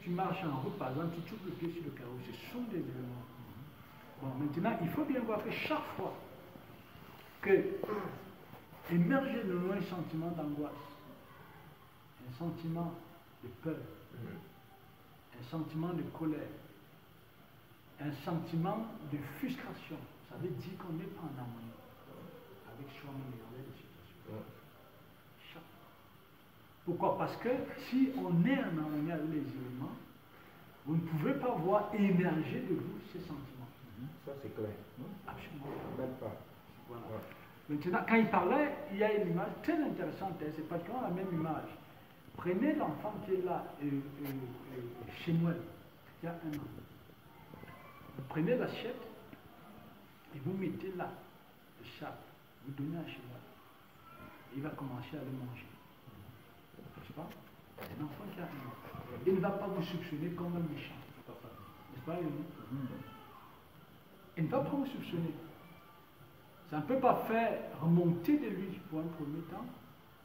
tu marches en route, par exemple, tu touches le pied sur le carreau, ce sont des éléments. Bon, maintenant, il faut bien voir que chaque fois que émerge de nous un sentiment d'angoisse, un sentiment de peur, un sentiment de colère, un sentiment de frustration, ça veut dire qu'on n'est pas en harmonie avec soi-même et avec les situations. Pourquoi? Parce que si on est en harmonie avec les éléments, vous ne pouvez pas voir émerger de vous ces sentiments. Ça c'est clair. Absolument. Même pas. Voilà. Maintenant, quand il parlait, il y a une image très intéressante, c'est pratiquement la même image. Prenez l'enfant qui est là, chez Noël, il y a 1 an. Vous prenez l'assiette et vous mettez là le sable, vous donnez à Chénoël. Il va commencer à le manger. N'est-ce pas? Un enfant qui a 1 an. Il ne va pas vous soupçonner comme un méchant. N'est-ce pas, Léonie? Il ne va pas vous soupçonner. Ça ne peut pas faire remonter de lui pour un premier temps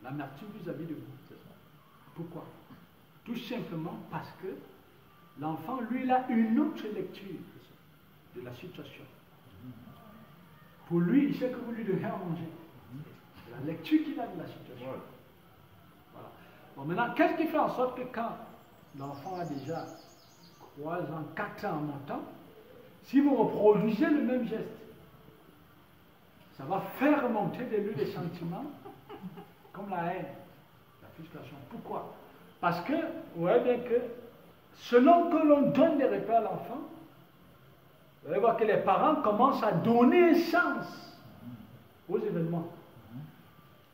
l'amertume vis-à-vis de vous. Pourquoi? Tout simplement parce que l'enfant, lui, il a une autre lecture de la situation. Pour lui, il sait que vous lui donnez à manger. C'est la lecture qu'il a de la situation. Voilà. Bon, maintenant, qu'est-ce qui fait en sorte que quand l'enfant a déjà 3 ans, 4 ans en montant, si vous reproduisez le même geste, ça va faire remonter de lui des sentiments comme la haine, la frustration. Pourquoi? Parce que, vous voyez bien que, selon que l'on donne des repères à l'enfant, vous allez voir que les parents commencent à donner un sens aux événements.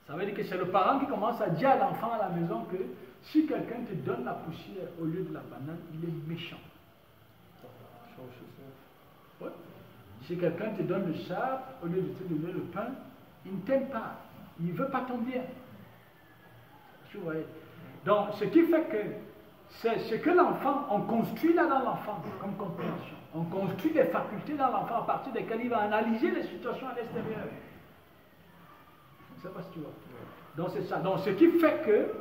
Ça veut dire que c'est le parent qui commence à dire à l'enfant à la maison que si quelqu'un te donne la poussière au lieu de la banane, il est méchant. Ouais. Si quelqu'un te donne le sable au lieu de te donner le pain, il ne t'aime pas. Il ne veut pas ton bien. Tu vois. Donc, ce qui fait que c'est ce que l'enfant, on construit là dans l'enfant comme compréhension. On construit des facultés dans l'enfant à partir desquelles il va analyser les situations à l'extérieur. Je ne sais pas si tu vois. Donc, c'est ça. Donc, ce qui fait que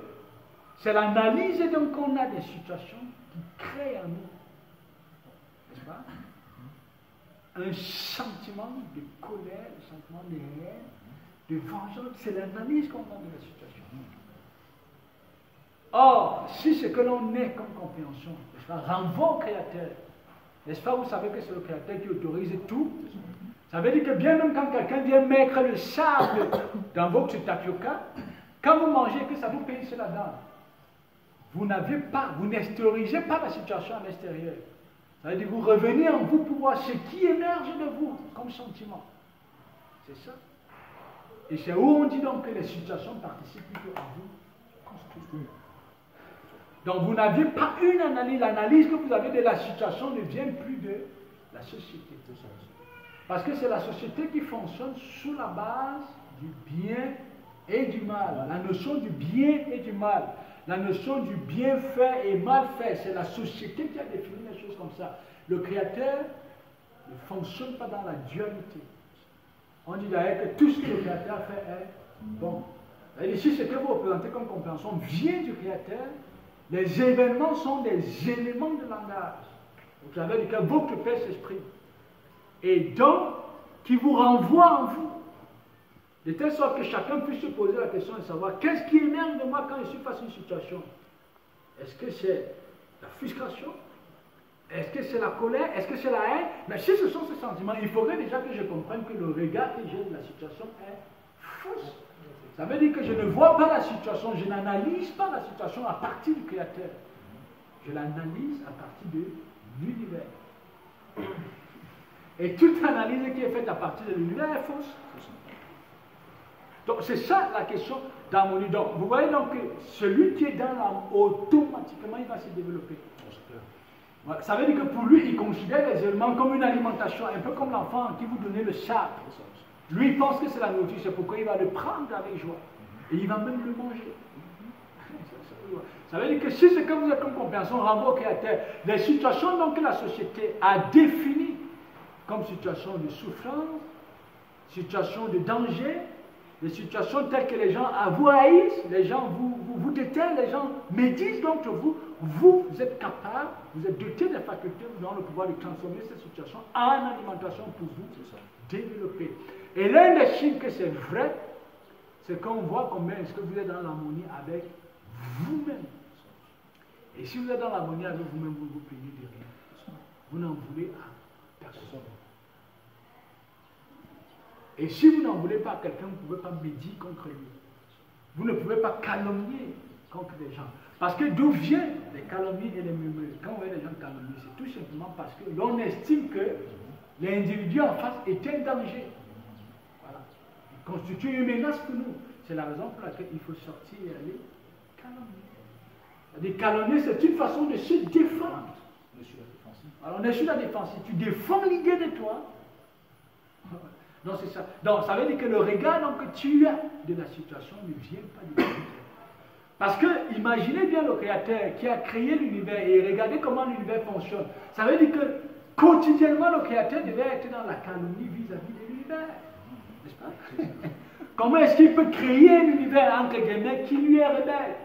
c'est l'analyse donc qu'on a des situations qui créent en nous, n'est-ce pas, un sentiment de colère, un sentiment de haine, de vengeance. C'est l'analyse qu'on a de la situation. Or, si ce que l'on est comme compréhension, n'est-ce pas, renvoie au Créateur, n'est-ce pas, vous savez que c'est le Créateur qui autorise tout. Ça veut dire que bien même quand quelqu'un vient mettre le sable dans votre tapioca, quand vous mangez, que ça vous pince là-dedans, vous n'avez pas, vous n'extériorisez pas la situation à l'extérieur. Ça veut dire que vous revenez en vous pour voir ce qui émerge de vous comme sentiment. C'est ça. Et c'est où on dit donc que les situations participent plutôt à vous construire. Donc vous n'avez pas une analyse. L'analyse que vous avez de la situation ne vient plus de la société. Parce que c'est la société qui fonctionne sous la base du bien et du mal. La notion du bien et du mal. La notion du bien fait et mal fait. C'est la société qui a défini les choses comme ça. Le Créateur ne fonctionne pas dans la dualité. On dit d'ailleurs que tout ce que le Créateur fait est bon. Et ici, ce que vous représentez comme compréhension vient du Créateur. Les événements sont des éléments de langage. Vous savez que votre Père s'exprime. Et donc, qui vous renvoie en vous. De telle sorte que chacun puisse se poser la question de savoir qu'est-ce qui émerge de moi quand je suis face à une situation. Est-ce que c'est la frustration? Est-ce que c'est la colère? Est-ce que c'est la haine? Mais si ce sont ces sentiments, il faudrait déjà que je comprenne que le regard que j'ai de la situation est fausse. Ça veut dire que je ne vois pas la situation, je n'analyse pas la situation à partir du Créateur. Je l'analyse à partir de l'univers. Et toute analyse qui est faite à partir de l'univers est fausse. Donc c'est ça la question d'harmonie. Donc vous voyez donc que celui qui est dans l'âme, automatiquement il va se développer. Ça veut dire que pour lui, il considère les éléments comme une alimentation, un peu comme l'enfant qui vous donnait le sable. Lui, il pense que c'est la nourriture, c'est pourquoi il va le prendre avec joie. Et il va même le manger. Ça veut dire que si ce que vous êtes comme compréhension renvoie au Créateur, les situations donc que la société a définies comme situation de souffrance, situation de danger, des situations telles que les gens vous haïssent, les gens vous détestent, les gens médisent contre vous, vous êtes capable, vous êtes doté des facultés, vous avez le pouvoir de transformer cette situation en alimentation pour vous développer. Et l'un des signes que c'est vrai, c'est qu'on voit combien est-ce que vous êtes dans l'harmonie avec vous-même. Et si vous êtes dans l'harmonie avec vous-même, vous ne vous plaignez de rien. Vous n'en voulez à personne. Et si vous n'en voulez pas à quelqu'un, vous ne pouvez pas médire contre lui. Vous ne pouvez pas calomnier contre les gens. Parce que d'où viennent les calomnies et les murmures? Quand on voit les gens calomnier, c'est tout simplement parce que l'on estime que l'individu en face est un danger. Voilà. Il constitue une menace pour nous. C'est la raison pour laquelle il faut sortir et aller calomnier. C'est-à-dire calomnier, c'est une façon de se défendre. Alors on est sur la défensive. Tu défends l'idée de toi. Donc c'est ça. Donc ça veut dire que le regard que tu as de la situation ne vient pas du Créateur. Parce que imaginez bien le Créateur qui a créé l'univers et regardez comment l'univers fonctionne. Ça veut dire que quotidiennement le Créateur devait être dans la calomnie vis-à-vis de l'univers. N'est-ce pas? Comment est-ce qu'il peut créer un univers entre guillemets qui lui est rebelle?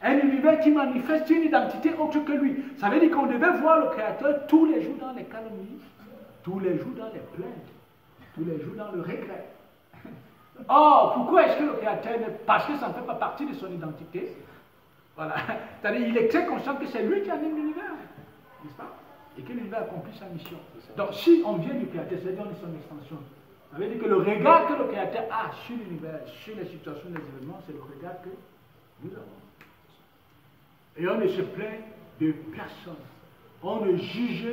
Un univers qui manifeste une identité autre que lui. Ça veut dire qu'on devait voir le Créateur tous les jours dans les calomnies, tous les jours dans les plaintes, tous les jours dans le regret. Or, pourquoi est-ce que le Créateur, parce que ça ne fait pas partie de son identité, voilà, c'est-à-dire il est très conscient que c'est lui qui anime l'univers, n'est-ce pas? Et que l'univers accomplit sa mission. Donc, si on vient du Créateur, c'est-à-dire on est son extension, ça veut dire que le regard que le Créateur a sur l'univers, sur les situations, les événements, c'est le regard que nous avons. Et on ne se plaint de personne. On ne juge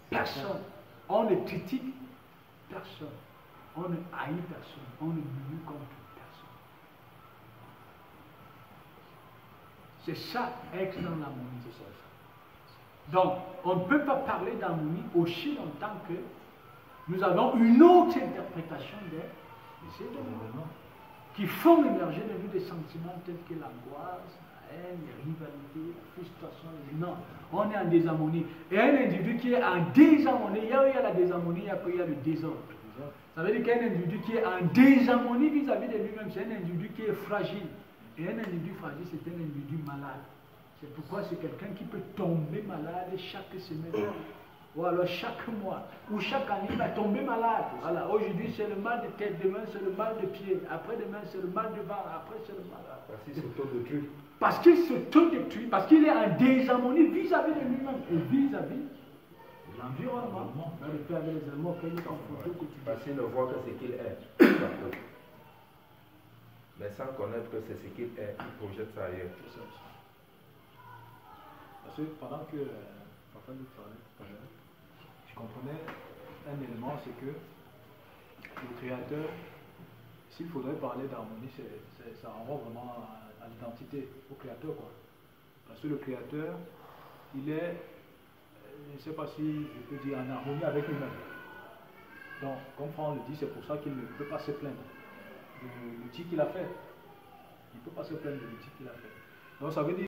personne. On ne critique personne. On ne haït personne. On ne murmure contre personne. C'est ça, être dans l'harmonie. Donc, on ne peut pas parler d'harmonie aussi longtemps que nous avons une autre interprétation de ces événements qui font émerger de nous des sentiments tels que l'angoisse, les rivalités, la frustration, non, on est en désharmonie. Et un individu qui est en désharmonie, il y a la désharmonie, après il y a le désordre. Ça veut dire qu'un individu qui est en désharmonie vis-à-vis de lui-même, c'est un individu qui est fragile. Et un individu fragile, c'est un individu malade. C'est pourquoi c'est quelqu'un qui peut tomber malade chaque semaine, ou alors chaque mois, ou chaque année, il va tomber malade. Voilà, aujourd'hui c'est le mal de tête, demain c'est le mal de pied, après-demain c'est le mal de ventre, après c'est le mal. Parce qu'il s'autodétruit. Parce qu'il s'autodétruit, parce qu'il est en désharmonie vis-à-vis de lui-même et vis-à-vis de l'environnement. Avec les animaux auxquels il est confronté au quotidien. Parce qu'il ne voit que ce qu'il est. Mais sans connaître que c'est ce qu'il est, il projette ça ailleurs. Parce que pendant que papa nous parlait, je comprenais un élément, c'est que le Créateur, s'il faudrait parler d'harmonie, ça renvoie vraiment à l'identité, au Créateur, quoi. Parce que le Créateur, il est, je ne sais pas si je peux dire, en harmonie avec lui-même. Donc, comme Franck le dit, c'est pour ça qu'il ne peut pas se plaindre de l'outil qu'il a fait. Il ne peut pas se plaindre de l'outil qu'il a fait. Donc, ça veut dire